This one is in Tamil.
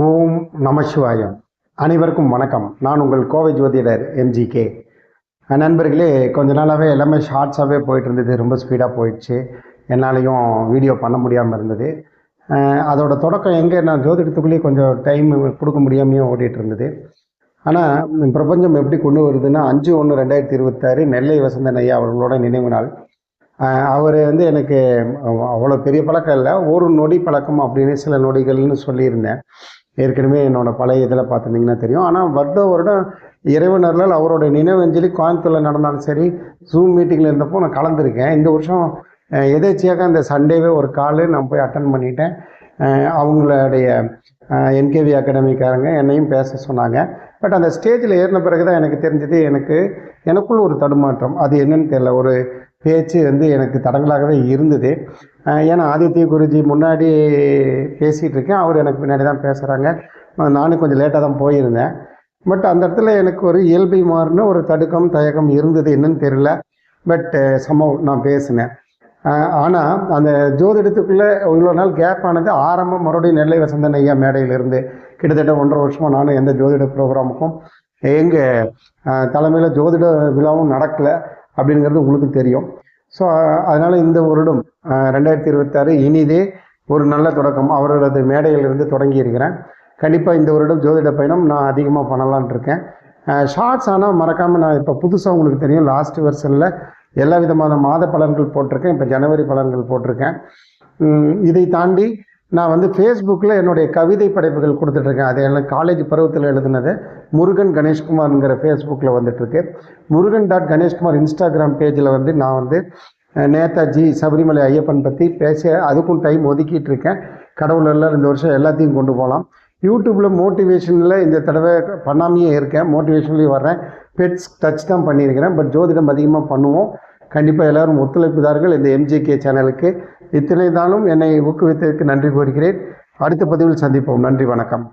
ஓம் நமசிவாயம். அனைவருக்கும் வணக்கம். நான் உங்கள் கோவை ஜோதிடர் எம்ஜிகே. நண்பர்களே, கொஞ்ச நாளாகவே எல்லாமே ஷார்ட்ஸாகவே போயிட்டு இருந்தது. ரொம்ப ஸ்பீடாக போயிடுச்சு. என்னாலையும் வீடியோ பண்ண முடியாமல் இருந்தது. அதோட தொடக்கம் எங்கே, நான் ஜோதிடத்துக்குள்ளேயே கொஞ்சம் டைம் கொடுக்க முடியாமையும் ஓடிட்டு இருந்தது. ஆனால் பிரபஞ்சம் எப்படி கொண்டு வருதுன்னா, 5/1/2026 நெல்லை வசந்தன் ஐயா அவர்களோட நினைவு நாள். அவர் எனக்கு அவ்வளோ பெரிய பழக்கம் இல்லை, ஒரு நொடி பழக்கம் அப்படின்னு சில நொடிகள்னு சொல்லியிருந்தேன். ஏற்கனவே என்னோடய பழைய இதில் பார்த்துருந்தீங்கன்னா தெரியும். ஆனால் வருடம் இறைவனர்களால் அவரோட நினைவஞ்சலி கோயம்புத்தூரில் நடந்தாலும் சரி, ஜூம் மீட்டிங்கில் இருந்தப்போ நான் கலந்துருக்கேன். இந்த வருஷம் எதேச்சியாக அந்த சண்டேவே ஒரு கால் நான் போய் அட்டன் பண்ணிட்டேன். அவங்களுடைய என்கேவி அகாடமிக்காரங்க என்னையும் பேச சொன்னாங்க. பட் அந்த ஸ்டேஜில் ஏறின பிறகு தான் எனக்கு தெரிஞ்சது, எனக்குள்ள ஒரு தடுமாற்றம். அது என்னன்னு தெரியல, ஒரு பேச்சு எனக்கு தடங்களாகவே இருந்தது. ஏன்னா ஆதித்ய குருஜி முன்னாடி பேசிகிட்டு இருக்கேன், அவர் எனக்கு பின்னாடி தான் பேசுகிறாங்க. நானும் கொஞ்சம் லேட்டாக தான் போயிருந்தேன். பட் அந்த இடத்துல எனக்கு ஒரு இயல்பை மாறின ஒரு தயக்கம் இருந்தது, என்னன்னு தெரியல. பட் நான் பேசினேன். ஆனால் அந்த ஜோதிடத்துக்குள்ளே இவ்வளோ நாள் கேப் ஆனது ஆரம்பம் மறுபடியும் நெல்லை வசந்தன் ஐயா மேடையிலிருந்து கிட்டத்தட்ட 1.5 வருஷமாக நானும் எந்த ஜோதிட ப்ரோக்ராமுக்கும் எங்கள் தலைமையில் ஜோதிட விழாவும் நடக்கலை அப்படிங்கிறது உங்களுக்கு தெரியும். ஸோ அதனால் இந்த வருடம் 2026 இனிதே ஒரு நல்ல தொடக்கம். அவரோடது மேடையிலிருந்து தொடங்கி இருக்கிறேன். கண்டிப்பாக இந்த வருடம் ஜோதிட பயணம் நான் அதிகமாக பண்ணலான் இருக்கேன். ஷார்ட்ஸ் ஆனால் மறக்காமல், நான் இப்போ புதுசாக உங்களுக்கு தெரியும், லாஸ்ட் வெர்ஷனில் எல்லா விதமான மாத பலன்கள் போட்டிருக்கேன். இப்போ ஜனவரி பலன்கள் போட்டிருக்கேன். இதை தாண்டி நான் ஃபேஸ்புக்கில் என்னுடைய கவிதை படைப்புகள் கொடுத்துட்ருக்கேன். அது எல்லாம் காலேஜ் பருவத்தில் எழுதுனது. முருகன் கணேஷ்குமார்ங்கிற ஃபேஸ்புக்கில் வந்துட்டுருக்கு. முருகன்.கணேஷ்குமார் இன்ஸ்டாகிராம் பேஜில் நான் நேதாஜி சபரிமலை ஐயப்பன் பற்றி பேச அதுக்கும் டைம் ஒதுக்கிட்டு இருக்கேன். கடவுள் எல்லாம் இந்த வருஷம் எல்லாத்தையும் கொண்டு போகலாம். யூடியூப்பில் மோட்டிவேஷனில் இந்த தடவை பண்ணாமையே இருக்கேன். மோட்டிவேஷன்லேயும் வர்றேன். பெட்ஸ் டச் தான் பண்ணியிருக்கிறேன். பட் ஜோதிடம் அதிகமாக பண்ணுவோம். கண்டிப்பாக எல்லோரும் ஒத்துழைப்புதார்கள் இந்த எம்ஜிகே சேனலுக்கு. இத்தனை நாளும் என்னை ஊக்குவித்ததற்கு நன்றி கூறுகிறேன். அடுத்த பதிவில் சந்திப்போம். நன்றி, வணக்கம்.